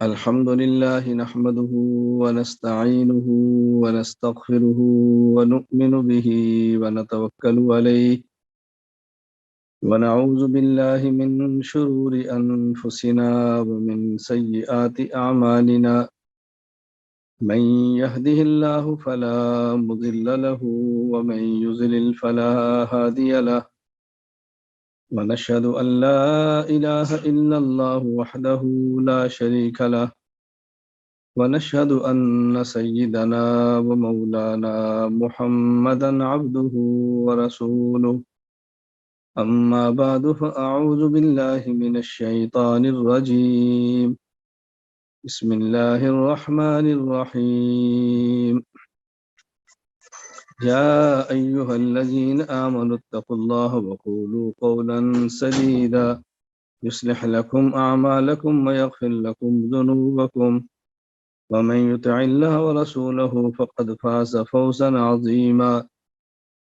الحمد لله نحمده ونستعينه ونستغفره ونؤمن به ونتوكل عليه ونعوذ بالله من شرور أنفسنا ومن سيئات أعمالنا من يهده الله فلا مضل له ومن يضلل فلا هادي له ونشهد أن لا إله إلا الله وحده لا شريك له ونشهد أن سيدنا ومولانا محمدا عبده ورسوله أما بعد فأعوذ بالله من الشيطان الرجيم بسم الله الرحمن الرحيم يا أيها الذين آمنوا اتقوا الله وقولوا قولا سديدا يصلح لكم أعمالكم ويغفر لكم ذنوبكم ومن يطع الله ورسوله فقد فاز فوزا عظيما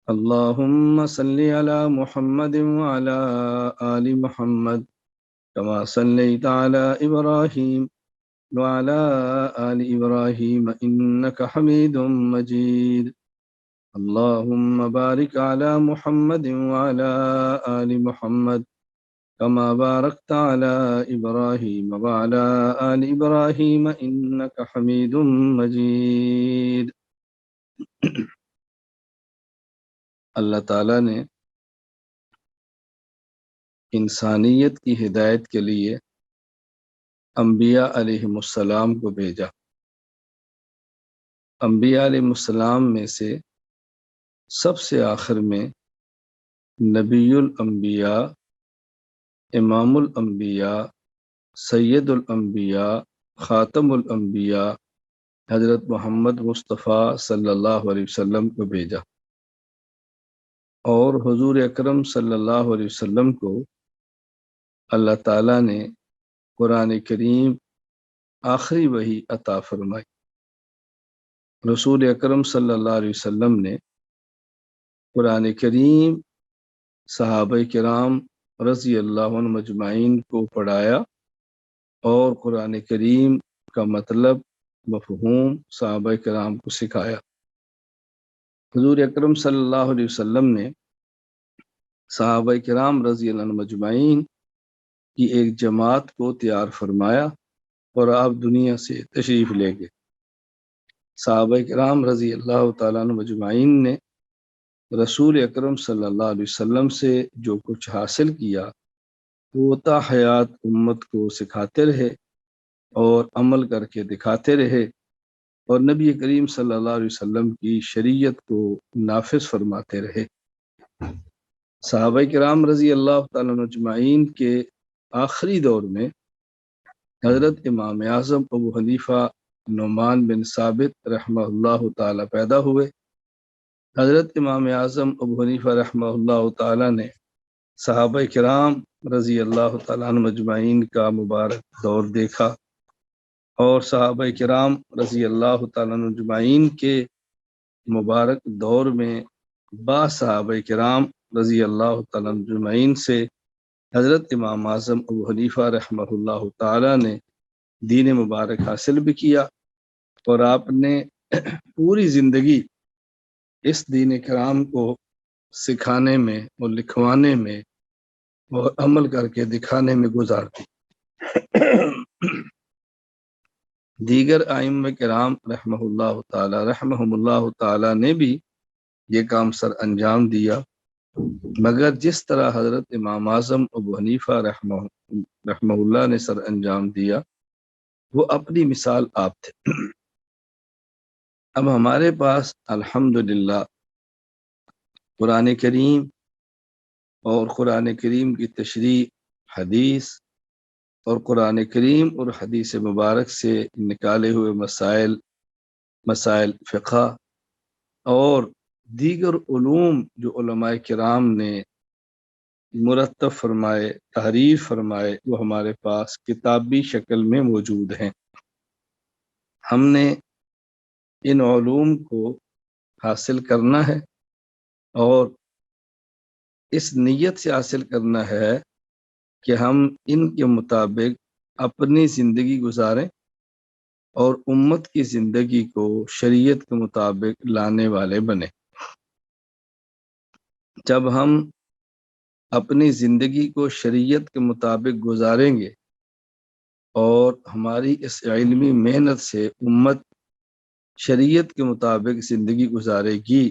اللهم صل على محمد وعلى آل محمد كما صليت على إبراهيم وعلى آل إبراهيم إنك حميد مجيد اللهم بارك على محمد وعلى آل محمد كما باركت على إبراهيم وعلى آل إبراهيم إنك حميد مجيد اللہ تعالیٰ نے انسانیت کی ہدایت کے لیے انبیاء علیہم السلام کو بھیجا۔ انبیاء علیہم السلام میں سے سب سے آخر میں نبی الانبیاء، امام الانبیاء، سید الانبیاء، خاتم الانبیاء حضرت محمد مصطفیٰ صلی اللہ علیہ وسلم کو بھیجا، اور حضور اکرم صلی اللہ علیہ وسلم کو اللہ تعالیٰ نے قرآن کریم آخری وحی عطا فرمائی۔ رسول اکرم صلی اللہ علیہ وسلم نے قرآن کریم صحابہ کرام رضی اللہ عنہ مجمعین کو پڑھایا، اور قرآن کریم کا مطلب مفہوم صحابہ کرام کو سکھایا۔ حضور اکرم صلی اللہ علیہ وسلم نے صحابہ کرام رضی اللہ عنہ مجمعین کی ایک جماعت کو تیار فرمایا اور آپ دنیا سے تشریف لے گئے۔ صحابہ کرام رضی اللہ تعالیٰ عنہ مجمعین نے رسول اکرم صلی اللہ علیہ وسلم سے جو کچھ حاصل کیا وہ تا حیات امت کو سکھاتے رہے اور عمل کر کے دکھاتے رہے، اور نبی کریم صلی اللہ علیہ وسلم کی شریعت کو نافذ فرماتے رہے۔ صحابہ کرام رضی اللہ تعالیٰ عنہ اجمعین کے آخری دور میں حضرت امام اعظم ابو حنیفہ نعمان بن ثابت رحمہ اللہ تعالیٰ پیدا ہوئے۔ حضرت امام اعظم ابو حنیفہ رحمہ اللہ تعالیٰ نے صحابہ کرام رضی اللہ تعالیٰ عنہ اجمعین کا مبارک دور دیکھا، اور صحابہ کرام رضی اللہ تعالیٰ عنہ اجمعین کے مبارک دور میں بعض صحابہ کرام رضی اللہ تعالیٰ عنہ اجمعین سے حضرت امام اعظم ابو حنیفہ رحمہ اللہ تعالیٰ نے دین مبارک حاصل بھی کیا، اور آپ نے پوری زندگی اس دین کرام کو سکھانے میں اور لکھوانے میں اور عمل کر کے دکھانے میں گزار دی۔ دیگر ائمہ کرام رحمہم اللہ تعالی نے بھی یہ کام سر انجام دیا، مگر جس طرح حضرت امام اعظم ابو حنیفہ رحمہ اللہ نے سر انجام دیا وہ اپنی مثال آپ تھے۔ اب ہمارے پاس الحمدللہ قرآن کریم اور قرآن کریم کی تشریح، حدیث اور قرآن کریم اور حدیث مبارک سے نکالے ہوئے مسائل فقہ اور دیگر علوم جو علماء کرام نے مرتب فرمائے، تحریر فرمائے، وہ ہمارے پاس کتابی شکل میں موجود ہیں۔ ہم نے ان علوم کو حاصل کرنا ہے، اور اس نیت سے حاصل کرنا ہے کہ ہم ان کے مطابق اپنی زندگی گزاریں اور امت کی زندگی کو شریعت کے مطابق لانے والے بنے۔ جب ہم اپنی زندگی کو شریعت کے مطابق گزاریں گے اور ہماری اس علمی محنت سے امت شریعت کے مطابق زندگی گزارے گی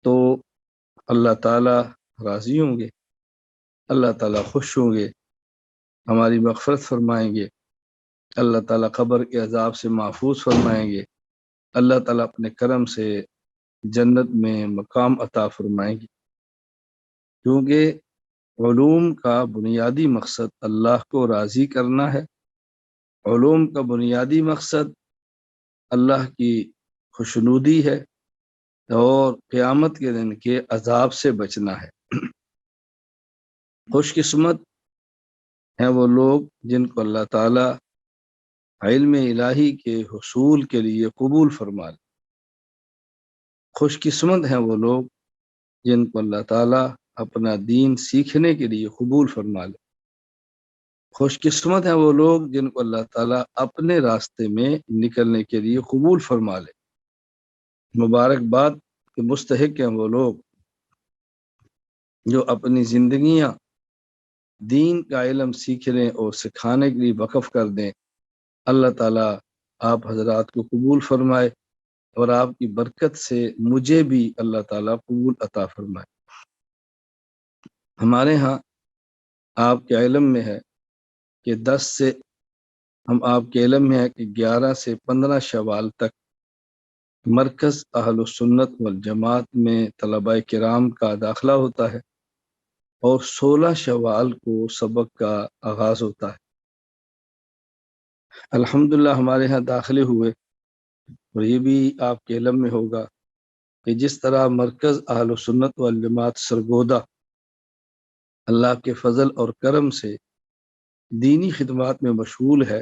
تو اللہ تعالیٰ راضی ہوں گے، اللہ تعالیٰ خوش ہوں گے، ہماری مغفرت فرمائیں گے، اللہ تعالیٰ قبر کے عذاب سے محفوظ فرمائیں گے، اللہ تعالیٰ اپنے کرم سے جنت میں مقام عطا فرمائیں گے، کیونکہ علوم کا بنیادی مقصد اللہ کو راضی کرنا ہے، علوم کا بنیادی مقصد اللہ کی خوشنودی ہے اور قیامت کے دن کے عذاب سے بچنا ہے۔ خوش قسمت ہیں وہ لوگ جن کو اللہ تعالیٰ علم الہی کے حصول کے لیے قبول فرما لے، خوش قسمت ہیں وہ لوگ جن کو اللہ تعالیٰ اپنا دین سیکھنے کے لیے قبول فرما لے، خوش قسمت ہیں وہ لوگ جن کو اللہ تعالیٰ اپنے راستے میں نکلنے کے لیے قبول فرما لے۔ مبارکباد کے مستحق ہیں وہ لوگ جو اپنی زندگیاں دین کا علم سیکھنے اور سکھانے کے لیے وقف کر دیں۔ اللہ تعالیٰ آپ حضرات کو قبول فرمائے اور آپ کی برکت سے مجھے بھی اللہ تعالیٰ قبول عطا فرمائے۔ ہمارے ہاں آپ کے علم میں ہے کہ 11 سے 15 شوال تک مرکز اہل سنت والجماعت میں طلباء کرام کا داخلہ ہوتا ہے اور 16 شوال کو سبق کا آغاز ہوتا ہے۔ الحمدللہ ہمارے ہاں داخلے ہوئے، اور یہ بھی آپ کے علم میں ہوگا کہ جس طرح مرکز اہل سنت والجماعت سرگودہ اللہ کے فضل اور کرم سے دینی خدمات میں مشغول ہے،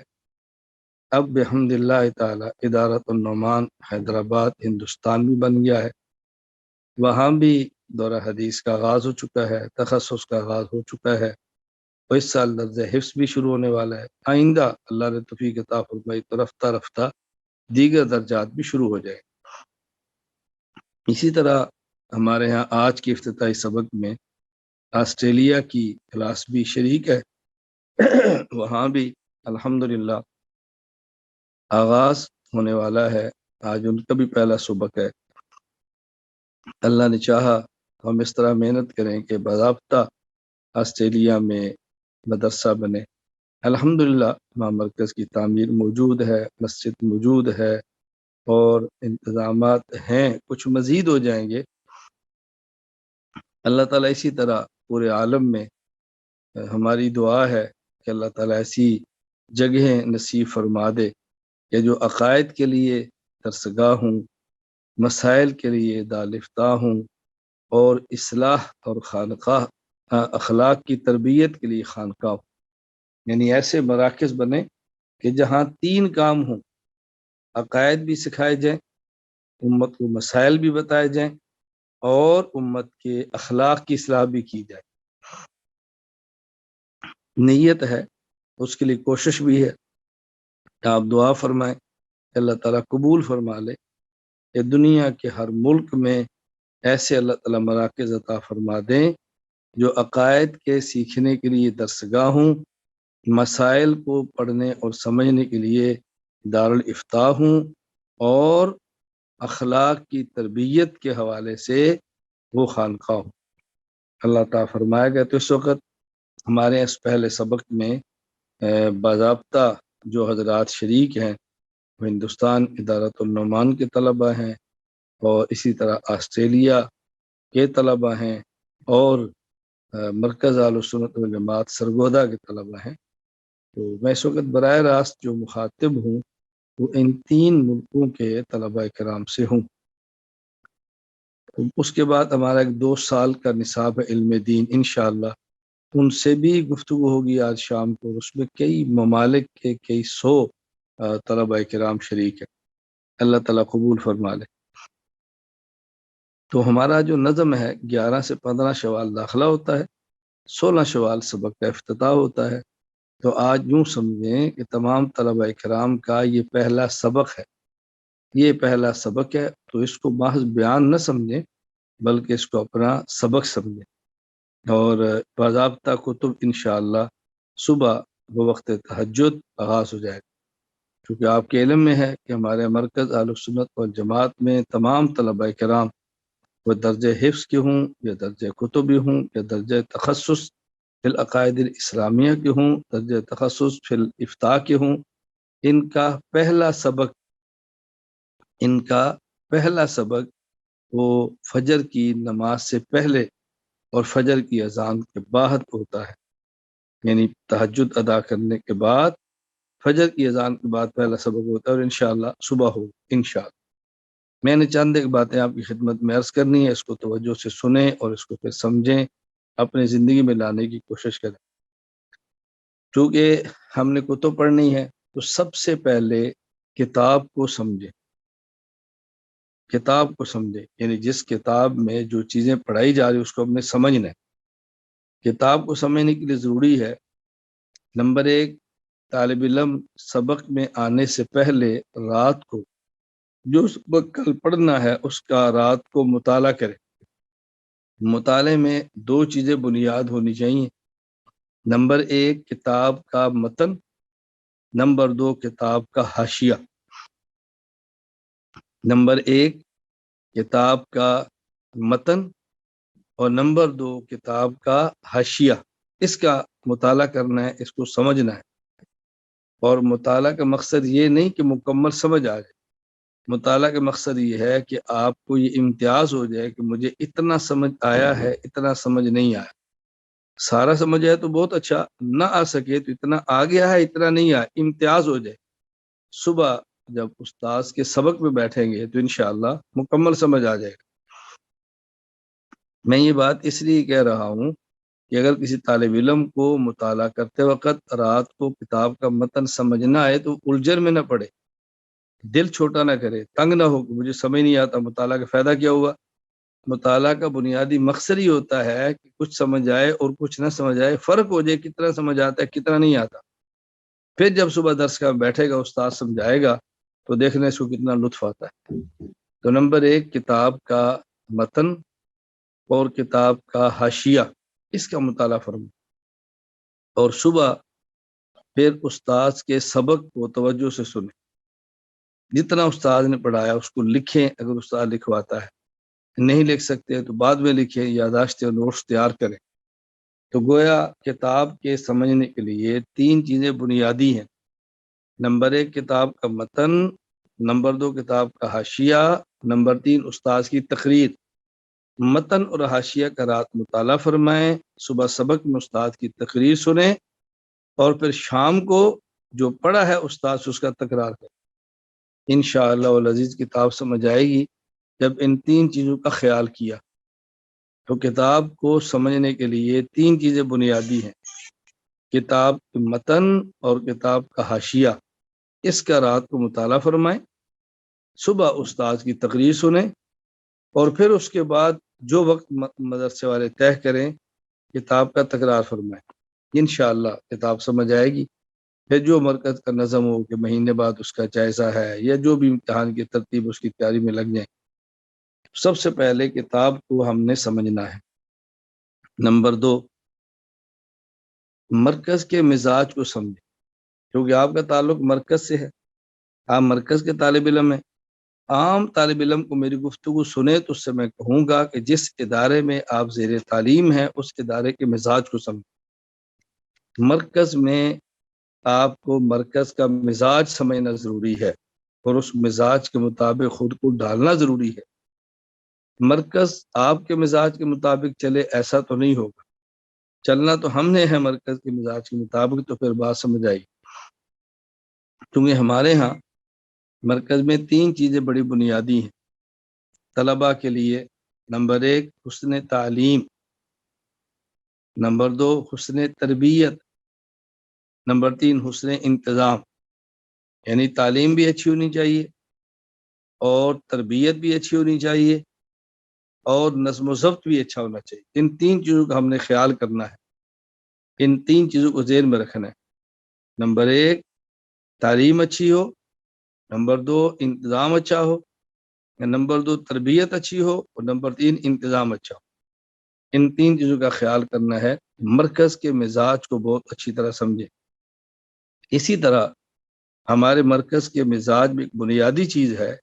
اب بحمد اللہ تعالی ادارت النعمان حیدرآباد ہندوستان بھی بن گیا ہے، وہاں بھی دورہ حدیث کا آغاز ہو چکا ہے، تخصص کا آغاز ہو چکا ہے، اور اس سال درجہ حفظ بھی شروع ہونے والا ہے۔ آئندہ اللہ نے توفیق عطا فرمائی تو رفتہ رفتہ دیگر درجات بھی شروع ہو جائے۔ اسی طرح ہمارے ہاں آج کے افتتاحی سبق میں آسٹریلیا کی کلاس بھی شریک ہے، وہاں بھی الحمدللہ آغاز ہونے والا ہے، آج ان کا بھی پہلا سبق ہے۔ اللہ نے چاہا ہم اس طرح محنت کریں کہ باضابطہ آسٹریلیا میں مدرسہ بنے۔ الحمدللہ وہاں مرکز کی تعمیر موجود ہے، مسجد موجود ہے اور انتظامات ہیں، کچھ مزید ہو جائیں گے۔ اللہ تعالیٰ اسی طرح پورے عالم میں ہماری دعا ہے کہ اللہ تعالیٰ ایسی جگہیں نصیب فرما دے کہ جو عقائد کے لیے درسگاہ ہوں، مسائل کے لیے دالفتہ ہوں، اور اصلاح اور خانقاہ اخلاق کی تربیت کے لیے خانقاہ ہوں، یعنی ایسے مراکز بنے کہ جہاں 3 کام ہوں، عقائد بھی سکھائے جائیں، امت کو مسائل بھی بتائے جائیں، اور امت کے اخلاق کی اصلاح بھی کی جائے۔ نیت ہے، اس کے لیے کوشش بھی ہے، آپ دعا فرمائیں کہ اللہ تعالیٰ قبول فرما لے کہ دنیا کے ہر ملک میں ایسے اللہ تعالیٰ مراکز عطا فرما دیں جو عقائد کے سیکھنے کے لیے درسگاہ ہوں، مسائل کو پڑھنے اور سمجھنے کے لیے دارالافتاء ہوں، اور اخلاق کی تربیت کے حوالے سے وہ خانقاہ ہوں۔ اللہ تعالیٰ فرمائے گا۔ تو اس وقت ہمارے اس پہلے سبق میں باضابطہ جو حضرات شریک ہیں وہ ہندوستان ادارت النعمان کے طلباء ہیں، اور اسی طرح آسٹریلیا کے طلباء ہیں، اور مرکز اہل سنت والجماعت سرگودہ کے طلباء ہیں۔ تو میں اس وقت براہ راست جو مخاطب ہوں وہ ان 3 ملکوں کے طلباء کرام سے ہوں۔ اس کے بعد ہمارا ایک 2 سال کا نصاب ہے علم دین، انشاءاللہ ان سے بھی گفتگو ہوگی آج شام کو، اس میں کئی ممالک کے کئی 100 طلباء کرام شریک ہیں، اللہ تعالیٰ قبول فرما لے۔ تو ہمارا جو نظم ہے 11 سے 15 شوال داخلہ ہوتا ہے، 16 شوال سبق کا افتتاح ہوتا ہے، تو آج یوں سمجھیں کہ تمام طلبہ کرام کا یہ پہلا سبق ہے، یہ پہلا سبق ہے، تو اس کو محض بیان نہ سمجھیں بلکہ اس کو اپنا سبق سمجھیں، اور باضابطہ کتب انشاءاللہ صبح بوقت تہجد آغاز ہو جائے گا، کیونکہ آپ کے علم میں ہے کہ ہمارے مرکز اہل سنت والجماعت میں تمام طلبہ کرام وہ درجہ حفظ کے ہوں یا درجہ کتبی ہوں یا درجہ تخصص فی العقائد الاسلامیہ کے ہوں، درجہ تخصص فی الافتاء کے ہوں، ان کا پہلا سبق وہ فجر کی نماز سے پہلے اور فجر کی اذان کے بعد ہوتا ہے، یعنی تہجد ادا کرنے کے بعد فجر کی اذان کے بعد پہلا سبق ہوتا ہے، اور انشاءاللہ صبح ہو انشاءاللہ۔ میں نے چند ایک باتیں آپ کی خدمت میں عرض کرنی ہے، اس کو توجہ سے سنیں اور اس کو پھر سمجھیں، اپنی زندگی میں لانے کی کوشش کریں۔ چونکہ ہم نے کتب پڑھنی ہے تو سب سے پہلے کتاب کو سمجھیں، کتاب کو سمجھیں، یعنی جس کتاب میں جو چیزیں پڑھائی جا رہی اس کو ہم نے سمجھنا ہے۔ کتاب کو سمجھنے کے لیے ضروری ہے نمبر 1، طالب علم سبق میں آنے سے پہلے رات کو جو سبق کل پڑھنا ہے اس کا رات کو مطالعہ کرے۔ مطالعے میں 2 چیزیں بنیاد ہونی چاہیے، نمبر 1 کتاب کا متن، نمبر 2 کتاب کا حاشیہ۔ نمبر 1 کتاب کا متن اور نمبر 2 کتاب کا حاشیہ، اس کا مطالعہ کرنا ہے، اس کو سمجھنا ہے۔ اور مطالعہ کا مقصد یہ نہیں کہ مکمل سمجھ آ جائے، مطالعہ کا مقصد یہ ہے کہ آپ کو یہ امتیاز ہو جائے کہ مجھے اتنا سمجھ آیا ہے، اتنا سمجھ نہیں آیا۔ سارا سمجھ آئے تو بہت اچھا، نہ آ سکے تو اتنا آ گیا ہے، اتنا نہیں آیا، امتیاز ہو جائے۔ صبح جب استاذ کے سبق میں بیٹھیں گے تو انشاءاللہ مکمل سمجھ آ جائے گا۔ میں یہ بات اس لیے کہہ رہا ہوں کہ اگر کسی طالب علم کو مطالعہ کرتے وقت رات کو کتاب کا متن سمجھ نہ آئے تو الجھن میں نہ پڑے، دل چھوٹا نہ کرے، تنگ نہ ہو کہ مجھے سمجھ نہیں آتا، مطالعہ کا فائدہ کیا ہوا۔ مطالعہ کا بنیادی مقصد ہی ہوتا ہے کہ کچھ سمجھ آئے اور کچھ نہ سمجھ آئے، فرق ہو جائے کتنا سمجھ آتا ہے کتنا نہیں آتا۔ پھر جب صبح درس کا بیٹھے گا، استاد سمجھائے گا تو دیکھنا اس کو کتنا لطف آتا ہے۔ تو نمبر 1 کتاب کا متن اور کتاب کا حاشیہ، اس کا مطالعہ فرمائیں، اور صبح پھر استاد کے سبق کو توجہ سے سنیں، جتنا استاد نے پڑھایا اس کو لکھیں، اگر استاد لکھواتا ہے، نہیں لکھ سکتے تو بعد میں لکھیں، یادداشت اور نوٹس تیار کریں۔ تو گویا کتاب کے سمجھنے کے لیے 3 چیزیں بنیادی ہیں، نمبر 1 کتاب کا متن، نمبر 2 کتاب کا حاشیہ، نمبر 3 استاد کی تقریر۔ متن اور حاشیہ کا رات مطالعہ فرمائیں، صبح سبق میں استاد کی تقریر سنیں، اور پھر شام کو جو پڑھا ہے استاد سے اس کا تکرار کریں۔ انشاءاللہ العزیز کتاب سمجھ آئے گی جب ان 3 چیزوں کا خیال کیا۔ تو کتاب کو سمجھنے کے لیے 3 چیزیں بنیادی ہیں، کتاب کا متن اور کتاب کا حاشیہ، اس کا رات کو مطالعہ فرمائیں، صبح استاد کی تقریر سنیں، اور پھر اس کے بعد جو وقت مدرسے والے طے کریں کتاب کا تکرار فرمائیں۔ انشاءاللہ کتاب سمجھ آئے گی۔ پھر جو مرکز کا نظم ہو کہ مہینے بعد اس کا جائزہ ہے یا جو بھی امتحان کی ترتیب اس کی تیاری میں لگ جائیں، سب سے پہلے کتاب کو ہم نے سمجھنا ہے۔ نمبر 2 مرکز کے مزاج کو سمجھیں، کیونکہ آپ کا تعلق مرکز سے ہے، آپ مرکز کے طالب علم ہیں۔ عام طالب علم کو میری گفتگو سنے تو اس سے میں کہوں گا کہ جس ادارے میں آپ زیر تعلیم ہیں اس ادارے کے مزاج کو سمجھیں۔ مرکز میں آپ کو مرکز کا مزاج سمجھنا ضروری ہے اور اس مزاج کے مطابق خود کو ڈالنا ضروری ہے۔ مرکز آپ کے مزاج کے مطابق چلے ایسا تو نہیں ہوگا، چلنا تو ہم نے ہے مرکز کے مزاج کے مطابق، تو پھر بات سمجھ آئی۔ کیونکہ ہمارے ہاں مرکز میں 3 چیزیں بڑی بنیادی ہیں طلباء کے لیے، نمبر 1 حسن تعلیم، نمبر 2 حسن تربیت، نمبر 3 حسن انتظام، یعنی تعلیم بھی اچھی ہونی چاہیے اور تربیت بھی اچھی ہونی چاہیے اور نظم و ضبط بھی اچھا ہونا چاہیے۔ ان 3 چیزوں کا ہم نے خیال کرنا ہے، ان 3 چیزوں کو ذہن میں رکھنا ہے۔ نمبر 1 تعلیم اچھی ہو، نمبر 2 انتظام اچھا ہو، نمبر 2 تربیت اچھی ہو، اور نمبر 3 انتظام اچھا ہو۔ ان 3 چیزوں کا خیال کرنا ہے۔ مرکز کے مزاج کو بہت اچھی طرح سمجھے۔ اسی طرح ہمارے مرکز کے مزاج میں ایک بنیادی چیز ہے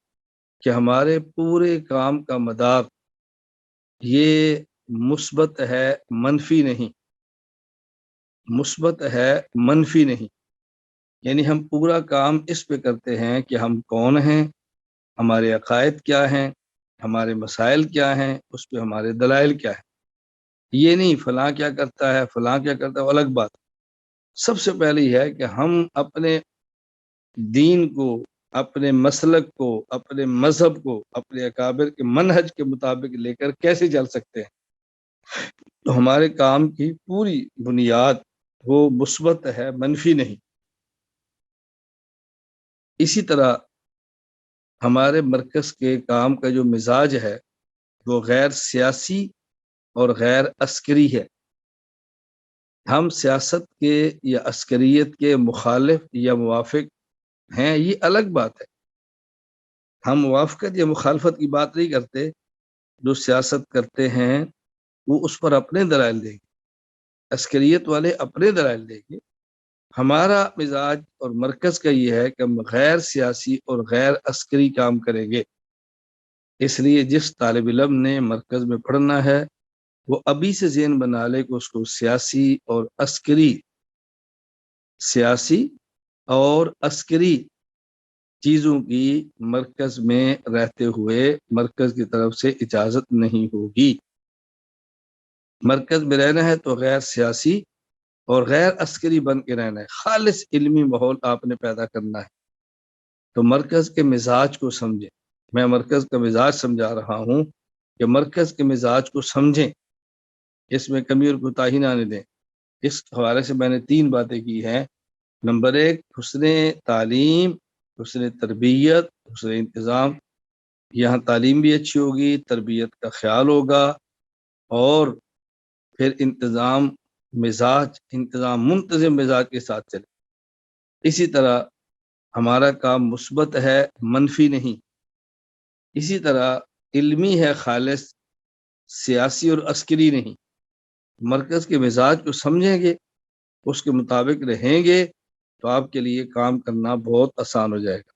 کہ ہمارے پورے کام کا مدار یہ مثبت ہے، منفی نہیں، مثبت ہے، منفی نہیں۔ یعنی ہم پورا کام اس پہ کرتے ہیں کہ ہم کون ہیں، ہمارے عقائد کیا ہیں، ہمارے مسائل کیا ہیں، اس پہ ہمارے دلائل کیا ہیں۔ یہ نہیں فلاں کیا کرتا ہے، فلاں کیا کرتا ہے، الگ بات۔ سب سے پہلے یہ ہے کہ ہم اپنے دین کو، اپنے مسلک کو، اپنے مذہب کو، اپنے اکابر کے منہج کے مطابق لے کر کیسے چل سکتے ہیں۔ تو ہمارے کام کی پوری بنیاد وہ مثبت ہے، منفی نہیں۔ اسی طرح ہمارے مرکز کے کام کا جو مزاج ہے وہ غیر سیاسی اور غیر عسکری ہے۔ ہم سیاست کے یا عسکریت کے مخالف یا موافق ہیں، یہ الگ بات ہے۔ ہم موافقت یا مخالفت کی بات نہیں کرتے۔ جو سیاست کرتے ہیں وہ اس پر اپنے دلائل دیں گے، عسکریت والے اپنے دلائل دیں گے۔ ہمارا مزاج اور مرکز کا یہ ہے کہ ہم غیر سیاسی اور غیر عسکری کام کریں گے۔ اس لیے جس طالب علم نے مرکز میں پڑھنا ہے وہ ابھی سے ذہن بنا لے کہ اس کو سیاسی اور عسکری چیزوں کی مرکز میں رہتے ہوئے مرکز کی طرف سے اجازت نہیں ہوگی۔ مرکز میں رہنا ہے تو غیر سیاسی اور غیر عسکری بن کے رہنا ہے، خالص علمی ماحول آپ نے پیدا کرنا ہے۔ تو مرکز کے مزاج کو سمجھیں۔ میں مرکز کا مزاج سمجھا رہا ہوں کہ مرکز کے مزاج کو سمجھیں، اس میں کمی اور کوتاہی نہ آنے دیں۔ اس حوالے سے میں نے 3 باتیں کی ہیں۔ نمبر 1 حسن تعلیم، حسن تربیت، حسن انتظام۔ یہاں تعلیم بھی اچھی ہوگی، تربیت کا خیال ہوگا، اور پھر انتظام منتظم مزاج کے ساتھ چلے۔ اسی طرح ہمارا کام مثبت ہے، منفی نہیں۔ اسی طرح علمی ہے، خالص سیاسی اور عسکری نہیں۔ مرکز کے مزاج کو سمجھیں گے، اس کے مطابق رہیں گے تو آپ کے لیے کام کرنا بہت آسان ہو جائے گا۔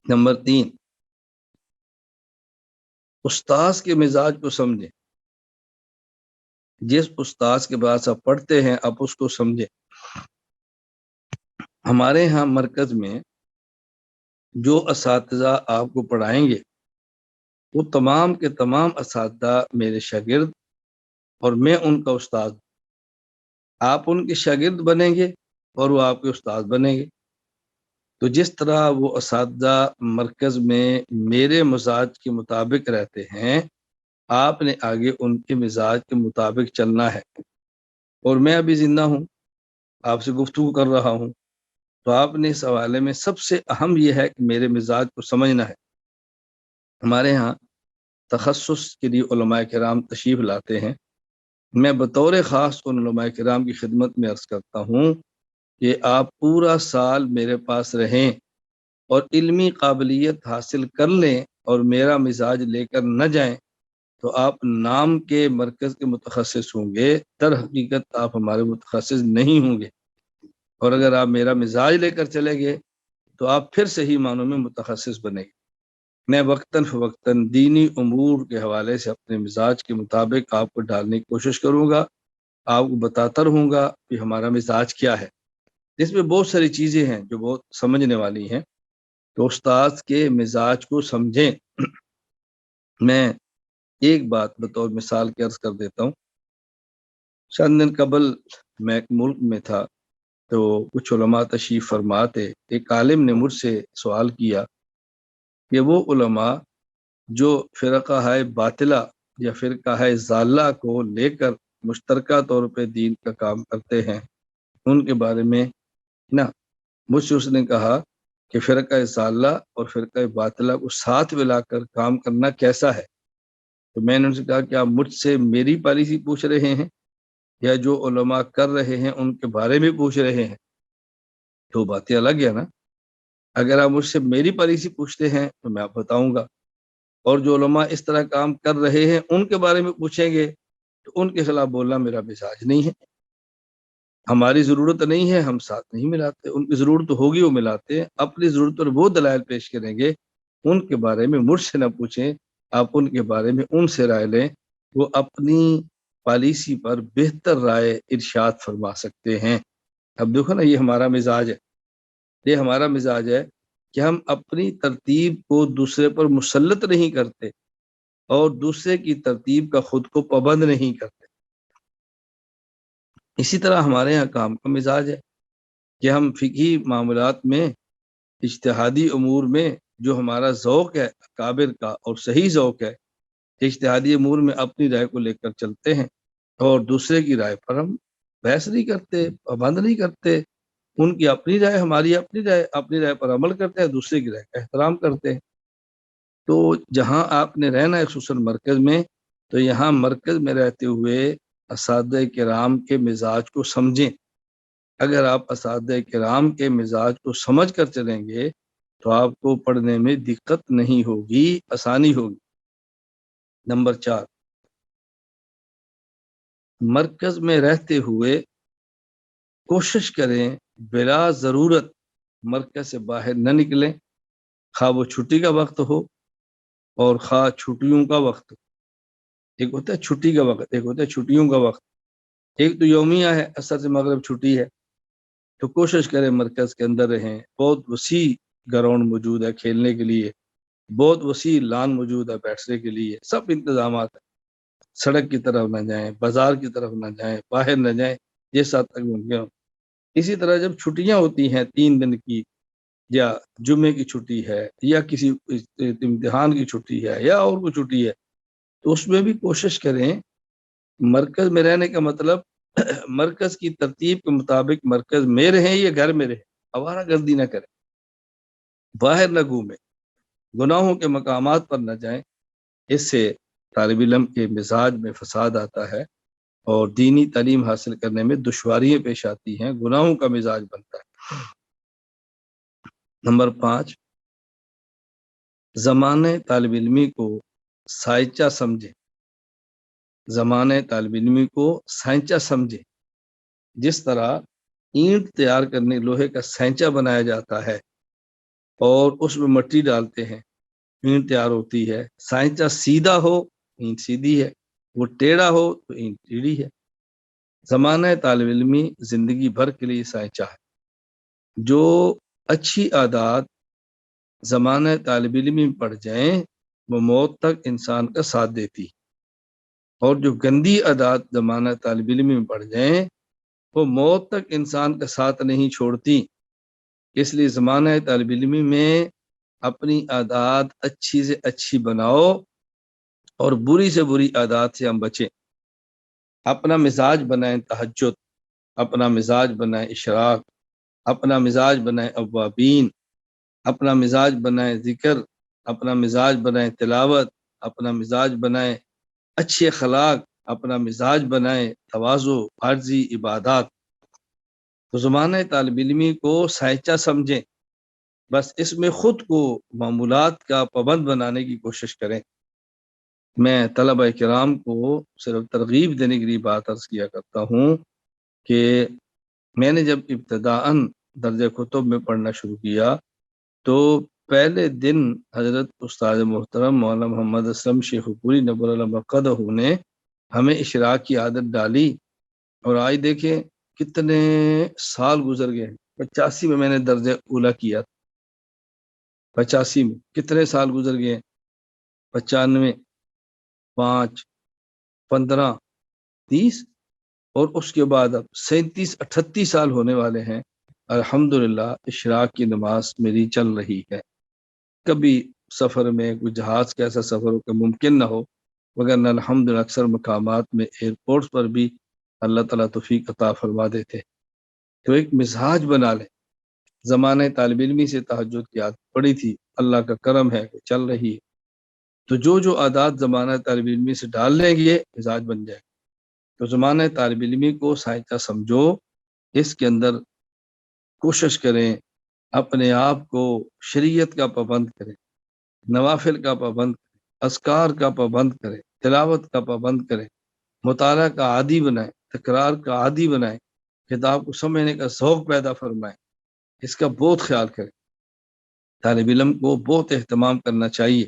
نمبر 3 استاذ کے مزاج کو سمجھیں۔ جس استاذ کے پاس آپ پڑھتے ہیں آپ اس کو سمجھیں۔ ہمارے ہاں مرکز میں جو اساتذہ آپ کو پڑھائیں گے وہ تمام کے تمام اساتذہ میرے شاگرد اور میں ان کا استاد۔ آپ ان کے شاگرد بنیں گے اور وہ آپ کے استاد بنیں گے۔ تو جس طرح وہ اساتذہ مرکز میں میرے مزاج کے مطابق رہتے ہیں، آپ نے آگے ان کے مزاج کے مطابق چلنا ہے۔ اور میں ابھی زندہ ہوں، آپ سے گفتگو کر رہا ہوں، تو آپ نے اس حوالے میں سب سے اہم یہ ہے کہ میرے مزاج کو سمجھنا ہے۔ ہمارے ہاں تخصص کے لیے علماء کرام تشریف لاتے ہیں۔ میں بطور خاص ان علماء کرام کی خدمت میں عرض کرتا ہوں کہ آپ پورا سال میرے پاس رہیں اور علمی قابلیت حاصل کر لیں اور میرا مزاج لے کر نہ جائیں تو آپ نام کے مرکز کے متخصص ہوں گے، در حقیقت آپ ہمارے متخصص نہیں ہوں گے۔ اور اگر آپ میرا مزاج لے کر چلے گئے تو آپ پھر صحیح معنوں میں متخصص بنے گے۔ میں وقتاً فوقتاً دینی امور کے حوالے سے اپنے مزاج کے مطابق آپ کو ڈالنے کی کوشش کروں گا، آپ کو بتاتا رہوں گا کہ ہمارا مزاج کیا ہے۔ اس میں بہت ساری چیزیں ہیں جو بہت سمجھنے والی ہیں، تو استاذ کے مزاج کو سمجھیں۔ میں ایک بات بطور مثال کے عرض کر دیتا ہوں۔ چند دن قبل میں ایک ملک میں تھا تو کچھ علماء تشریف فرما تھے۔ ایک عالم نے مجھ سے سوال کیا کہ وہ علماء جو فرقہ ہے باطلہ یا فرقہ ہے ضالہ کو لے کر مشترکہ طور پہ دین کا کام کرتے ہیں، ان کے بارے میں مجھ سے اس نے کہا کہ فرقہ ضالہ اور فرقہ باطلہ کو ساتھ ملا کر کام کرنا کیسا ہے؟ تو میں نے ان سے کہا کہ آپ مجھ سے میری پالیسی پوچھ رہے ہیں یا جو علماء کر رہے ہیں ان کے بارے میں پوچھ رہے ہیں، تو باتیں الگ ہے نا۔ اگر آپ مجھ سے میری پالیسی پوچھتے ہیں تو میں آپ بتاؤں گا، اور جو علماء اس طرح کام کر رہے ہیں ان کے بارے میں پوچھیں گے تو ان کے خلاف بولنا میرا مزاج نہیں ہے۔ ہماری ضرورت نہیں ہے، ہم ساتھ نہیں ملاتے، ان کی ضرورت ہوگی وہ ملاتے ہیں، اپنی ضرورت پر وہ دلائل پیش کریں گے، ان کے بارے میں مجھ سے نہ پوچھیں، آپ ان کے بارے میں ان سے رائے لیں، وہ اپنی پالیسی پر بہتر رائے ارشاد فرما سکتے ہیں۔ اب دیکھو نا، یہ ہمارا مزاج ہے، یہ ہمارا مزاج ہے کہ ہم اپنی ترتیب کو دوسرے پر مسلط نہیں کرتے اور دوسرے کی ترتیب کا خود کو پابند نہیں کرتے۔ اسی طرح ہمارے یہاں کام کا مزاج ہے کہ ہم فقہی معاملات میں، اجتہادی امور میں جو ہمارا ذوق ہے اکابر کا اور صحیح ذوق ہے، اجتہادی امور میں اپنی رائے کو لے کر چلتے ہیں، اور دوسرے کی رائے پر ہم بحث نہیں کرتے، پابند نہیں کرتے۔ ان کی اپنی رائے، ہماری اپنی رائے پر عمل کرتے ہیں، دوسرے کی رائے کا احترام کرتے ہیں۔ تو جہاں آپ نے رہنا ہے خصوصاً مرکز میں، تو یہاں مرکز میں رہتے ہوئے اساتذہ کرام کے مزاج کو سمجھیں۔ اگر آپ اساتذہ کرام کے مزاج کو سمجھ کر چلیں گے تو آپ کو پڑھنے میں دقت نہیں ہوگی، آسانی ہوگی۔ نمبر 4، مرکز میں رہتے ہوئے کوشش کریں بلا ضرورت مرکز سے باہر نہ نکلیں، خواہ وہ چھٹی کا وقت ہو اور خواہ چھٹیوں کا وقت۔ ایک ہوتا ہے چھٹی کا وقت، ایک ہوتا ہے چھٹیوں کا وقت۔ ایک تو یومیہ ہے، عصر سے مغرب چھٹی ہے، تو کوشش کریں مرکز کے اندر رہیں۔ بہت وسیع گراؤنڈ موجود ہے کھیلنے کے لیے، بہت وسیع لان موجود ہے بیٹھنے کے لیے، سب انتظامات ہیں۔ سڑک کی طرف نہ جائیں، بازار کی طرف نہ جائیں، باہر نہ جائیں جس حد تک ممکن ہو۔ اسی طرح جب چھٹیاں ہوتی ہیں 3 دن کی، یا جمعے کی چھٹی ہے، یا کسی امتحان کی چھٹی ہے، یا اور کوئی چھٹی ہے، تو اس میں بھی کوشش کریں مرکز میں رہنے کا مطلب مرکز کی ترتیب کے مطابق مرکز میں رہیں یا گھر میں رہیں، آوارہ گردی نہ کریں، باہر نہ گھومیں، گناہوں کے مقامات پر نہ جائیں۔ اس سے طالب علم کے مزاج میں فساد آتا ہے اور دینی تعلیم حاصل کرنے میں دشواریاں پیش آتی ہیں، گناہوں کا مزاج بنتا ہے۔ نمبر 5، زمانے طالب علمی کو سائنچہ سمجھیں۔ زمانے طالب علمی کو سائنچہ سمجھیں۔ جس طرح اینٹ تیار کرنے لوہے کا سائنچہ بنایا جاتا ہے اور اس میں مٹی ڈالتے ہیں، اینٹ تیار ہوتی ہے۔ سائنچہ سیدھا ہو، اینٹ سیدھی ہے، وہ ٹیڑھا ہو تو اینٹ ٹیڑھی ہے۔ زمانہ طالب علمی زندگی بھر کے لیے سائنچہ ہے۔ جو اچھی عادات زمانہ طالب علمی میں پڑ جائیں وہ موت تک انسان کا ساتھ دیتی، اور جو گندی عادات زمانہ طالب علمی میں پڑ جائیں وہ موت تک انسان کا ساتھ نہیں چھوڑتی۔ اس لیے زمانہ طالب علمی میں اپنی عادات اچھی سے اچھی بناؤ اور بری سے بری عادات سے ہم بچیں۔ اپنا مزاج بنائیں تہجد، اپنا مزاج بنائیں اشراق، اپنا مزاج بنائیں اوابین، اپنا مزاج بنائیں ذکر، اپنا مزاج بنائیں تلاوت، اپنا مزاج بنائیں اچھے اخلاق، اپنا مزاج بنائیں تواضع، عاجزی، عبادات۔ تو زمانہ طالب علمی کو سائنچہ سمجھیں، بس اس میں خود کو معمولات کا پابند بنانے کی کوشش کریں۔ میں طلبہ کرام کو صرف ترغیب دینے کے لیے بات عرض کیا کرتا ہوں کہ میں نے جب ابتداءً درجہ کتب میں پڑھنا شروع کیا تو پہلے دن حضرت استاد محترم مولانا محمد اسلم شیخ پوری نبر اللہ مقدہ نے ہمیں اشراق کی عادت ڈالی، اور آج دیکھیں کتنے سال گزر گئے۔ 85 میں میں نے درجہ اولا کیا، 85 میں کتنے سال گزر گئے، 95، 5، 15، 30، اور اس کے بعد اب 37، 38 سال ہونے والے ہیں۔ الحمدللہ اشراق کی نماز میری چل رہی ہے۔ کبھی سفر میں کوئی جہاز کا ایسا سفر ہو کہ ممکن نہ ہو، مگر الحمدللہ اکثر مقامات میں ایئرپورٹس پر بھی اللہ تعالیٰ توفیق عطا فرما دیتے۔ تو ایک مزاج بنا لیں۔ زمانے طالب علمی سے تہجد کی عادت پڑی تھی، اللہ کا کرم ہے کہ چل رہی ہے، تو جو عادات زمانہ طالب علمی سے ڈال لیں گے مزاج بن جائے گا۔ تو زمانہ طالب علمی کو سائنچہ سمجھو، اس کے اندر کوشش کریں اپنے آپ کو شریعت کا پابند کریں، نوافل کا پابند کریں، اذکار کا پابند کریں، تلاوت کا پابند کریں، مطالعہ کا عادی بنائیں، تکرار کا عادی بنائیں، کتاب کو سمجھنے کا ذوق پیدا فرمائیں، اس کا بہت خیال کریں۔ طالب علم کو بہت اہتمام کرنا چاہیے۔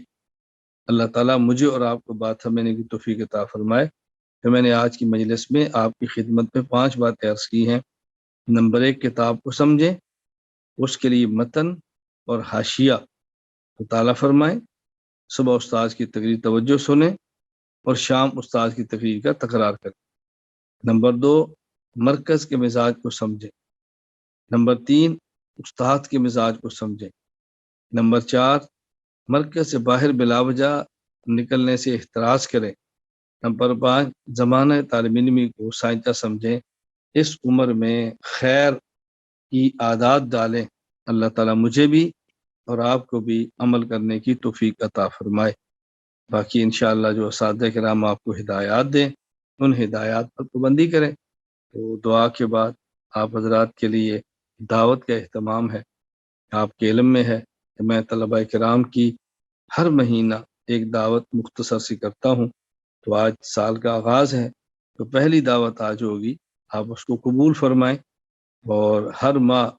اللہ تعالیٰ مجھے اور آپ کو بات سمجھنے کی توفیق عطا فرمائے۔ کہ میں نے آج کی مجلس میں آپ کی خدمت میں 5 باتیں عرض کی ہیں۔ نمبر 1، کتاب کو سمجھیں، اس کے لیے متن اور حاشیہ مطالعہ فرمائیں، صبح استاد کی تقریر توجہ سنیں اور شام استاد کی تقریر کا تکرار کریں۔ نمبر 2، مرکز کے مزاج کو سمجھیں۔ نمبر 3، استاد کے مزاج کو سمجھیں۔ نمبر 4، مرکز سے باہر بلا وجہ نکلنے سے احتراز کریں۔ نمبر 5، زمانہ طالب علمی کو سائنچہ سمجھیں، اس عمر میں خیر کی عادات ڈالیں۔ اللہ تعالیٰ مجھے بھی اور آپ کو بھی عمل کرنے کی توفیق عطا فرمائے۔ باقی انشاءاللہ جو اساتذہ کرام آپ کو ہدایات دیں، ان ہدایات پر پابندی کریں۔ تو دعا کے بعد آپ حضرات کے لیے دعوت کا اہتمام ہے، آپ کے علم میں ہے کہ میں طلبہ کرام کی ہر مہینہ ایک دعوت مختصر سی کرتا ہوں۔ تو آج سال کا آغاز ہے، تو پہلی دعوت آج ہوگی، آپ اس کو قبول فرمائیں اور ہر ماہ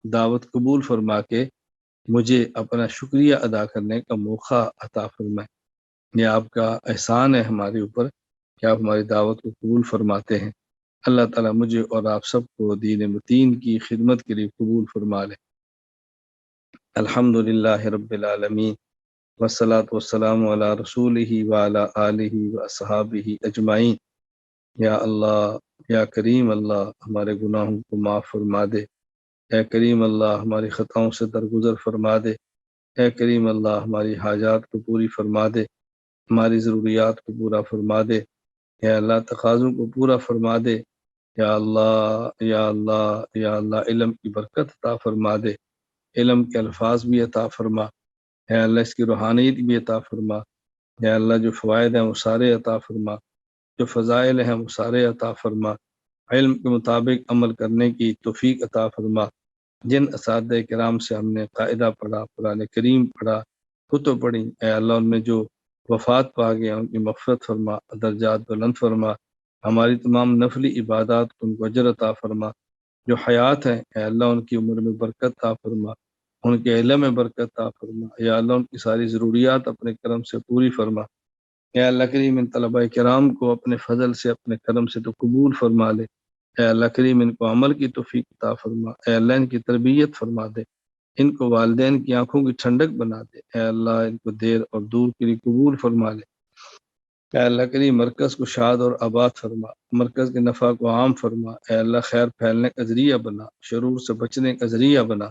دعوت قبول فرما کے مجھے اپنا شکریہ ادا کرنے کا موقع عطا فرمائیں۔ یہ آپ کا احسان ہے ہمارے اوپر کہ آپ ہماری دعوت کو قبول فرماتے ہیں۔ اللہ تعالیٰ مجھے اور آپ سب کو دین متین کی خدمت کے لیے قبول فرما لے۔ الحمدللہ رب العالمین والصلاة والسلام علی رسولہ وعلی آلہ واصحابہ اجمعین۔ یا اللہ، یا کریم اللہ، ہمارے گناہوں کو معاف فرما دے۔ اے کریم اللہ، ہماری خطاؤں سے درگزر فرما دے۔ اے کریم اللہ، ہماری حاجات کو پوری فرما دے، ہماری ضروریات کو پورا فرما دے۔ یا اللہ، تقاضوں کو پورا فرما دے۔ یا اللہ، یا اللہ، یا اللہ، علم کی برکت عطا فرما دے، علم کے الفاظ بھی عطا فرما۔ یا اللہ، اس کی روحانیت بھی عطا فرما۔ یا اللہ، جو فوائد ہیں وہ سارے عطا فرما، جو فضائل ہیں وہ سارے عطا فرما۔ علم کے مطابق عمل کرنے کی توفیق عطا فرما۔ جن اساتذہ کرام سے ہم نے قاعدہ پڑھا، قرآن کریم پڑھا، کتب پڑھی، اے اللہ ان میں جو وفات پا گئے ان کی مغفرت فرما، درجات بلند فرما۔ ہماری تمام نفلی عبادات کو ان کو اجر عطا فرما۔ جو حیات ہیں اے اللہ ان کی عمر میں برکت عطا فرما، ان کے علم میں برکت عطا فرما۔ یا اللہ ان کی ساری ضروریات اپنے کرم سے پوری فرما۔ اے اللہ کریم ان طلباء کرام کو اپنے فضل سے، اپنے کرم سے تو قبول فرما لے۔ اے اللہ کریم ان کو عمل کی توفیق عطا فرما۔ اے اللہ ان کی تربیت فرما دے، ان کو والدین کی آنکھوں کی ٹھنڈک بنا دے۔ اے اللہ ان کو دیر اور دور کے لیے قبول فرما لے۔ اے اللہ کریم مرکز کو شاد اور آباد فرما، مرکز کے نفع کو عام فرما۔ اے اللہ خیر پھیلنے کا ذریعہ بنا، شرور سے بچنے کا ذریعہ بنا۔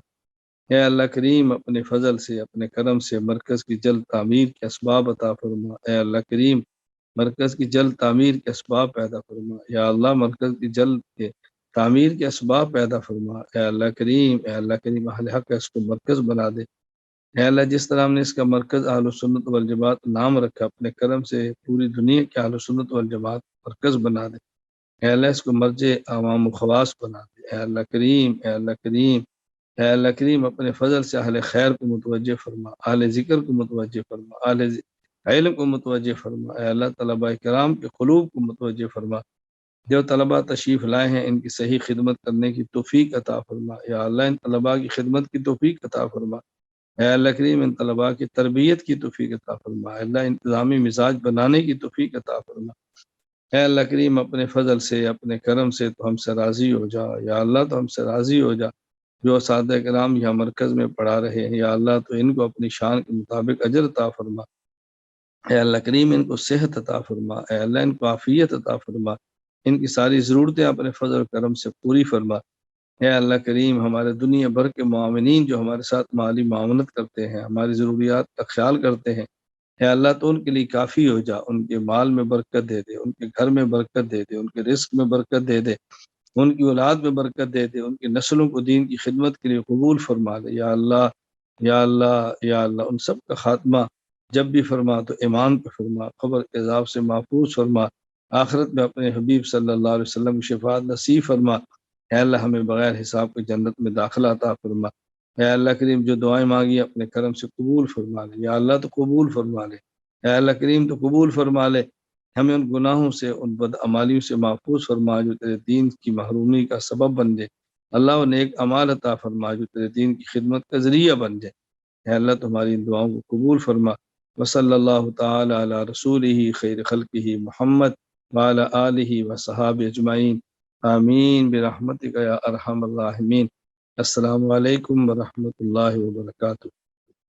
اے اللہ کریم اپنے فضل سے، اپنے کرم سے مرکز کی جلد تعمیر کے اسباب عطا فرما۔ اے اللہ کریم مرکز کی جلد تعمیر کے اسباب پیدا فرما۔ یا اللہ مرکز کی جلد کے تعمیر کے اسباب پیدا فرما۔ اے اللہ کریم، اے اللہ کریم اہل حق اس کو مرکز بنا دے۔ اے اللہ جس طرح ہم نے اس کا مرکز اہل سنت والجماعت نام رکھا، اپنے کرم سے پوری دنیا کے اہل سنت والجماعت مرکز بنا دے۔ اے اللہ اس کو مرجع عوام و خواص بنا دے۔ اے اللہ کریم، اے اللہ کریم، اے اللہ کریم اپنے فضل سے اہل خیر کو متوجہ فرما، اہل ذکر کو متوجہ فرما، اہل علم کو متوجہ فرما۔ اے اللہ طلباء کرام کے قلوب کو متوجہ فرما۔ جو طلباء تشریف لائے ہیں ان کی صحیح خدمت کرنے کی توفیق عطا فرما۔ یا اللہ ان طلباء کی خدمت کی توفیق عطا فرما۔ اے اللہ کریم ان طلباء کی تربیت کی توفیق عطا فرما۔ اے اللہ انتظامی مزاج بنانے کی توفیق عطا فرما۔ اے اللہ کریم اپنے فضل سے، اپنے کرم سے تو ہم سے راضی ہو جا۔ یا اللہ تو ہم سے راضی ہو جا۔ جو اساتذہ کرام یہاں مرکز میں پڑھا رہے ہیں یا اللہ تو ان کو اپنی شان کے مطابق اجر عطا فرما۔ اے اللہ کریم ان کو صحت عطا فرما۔ اے اللہ ان کو عافیت عطا فرما، ان کی ساری ضرورتیں اپنے فضل و کرم سے پوری فرما۔ اے اللہ کریم ہمارے دنیا بھر کے معاونین جو ہمارے ساتھ مالی معاونت کرتے ہیں، ہماری ضروریات کا خیال کرتے ہیں، اے اللہ تو ان کے لیے کافی ہو جا، ان کے مال میں برکت دے دے، ان کے گھر میں برکت دے دے، ان کے رزق میں برکت دے دے، ان کی اولاد میں برکت دے دے، ان کی نسلوں کو دین کی خدمت کے لیے قبول فرما دے۔ یا اللہ، یا اللہ، یا اللہ ان سب کا خاتمہ جب بھی فرما تو ایمان پہ فرما، قبر کے عذاب سے محفوظ فرما۔ آخرت میں اپنے حبیب صلی اللہ علیہ وسلم کی شفاعت نصیب فرما۔ اے اللہ ہمیں بغیر حساب کے جنت میں داخلہ عطا فرما۔ اے اللہ کریم جو دعائیں مانگی اپنے کرم سے قبول فرما لے، یا اللہ تو قبول فرما لے، اے اللہ کریم تو قبول فرما لے۔ ہمیں ان گناہوں سے، ان بدعمالیوں سے محفوظ فرما جو تیرے دین کی محرومی کا سبب بن جائے۔ اللہ و نیک اعمال عطا فرما جو تیرے دین کی خدمت کا ذریعہ بن جائے۔ اے اللہ تمہاری ان دعاؤں کو قبول فرما۔ وصلی اللہ تعالی علی رسولہ خیر خلقہ محمد وعلی آلہ وصحابہ اجمعین، آمین برحمتک یا ارحم الراحمین۔ السلام علیکم ورحمۃ اللہ وبرکاتہ۔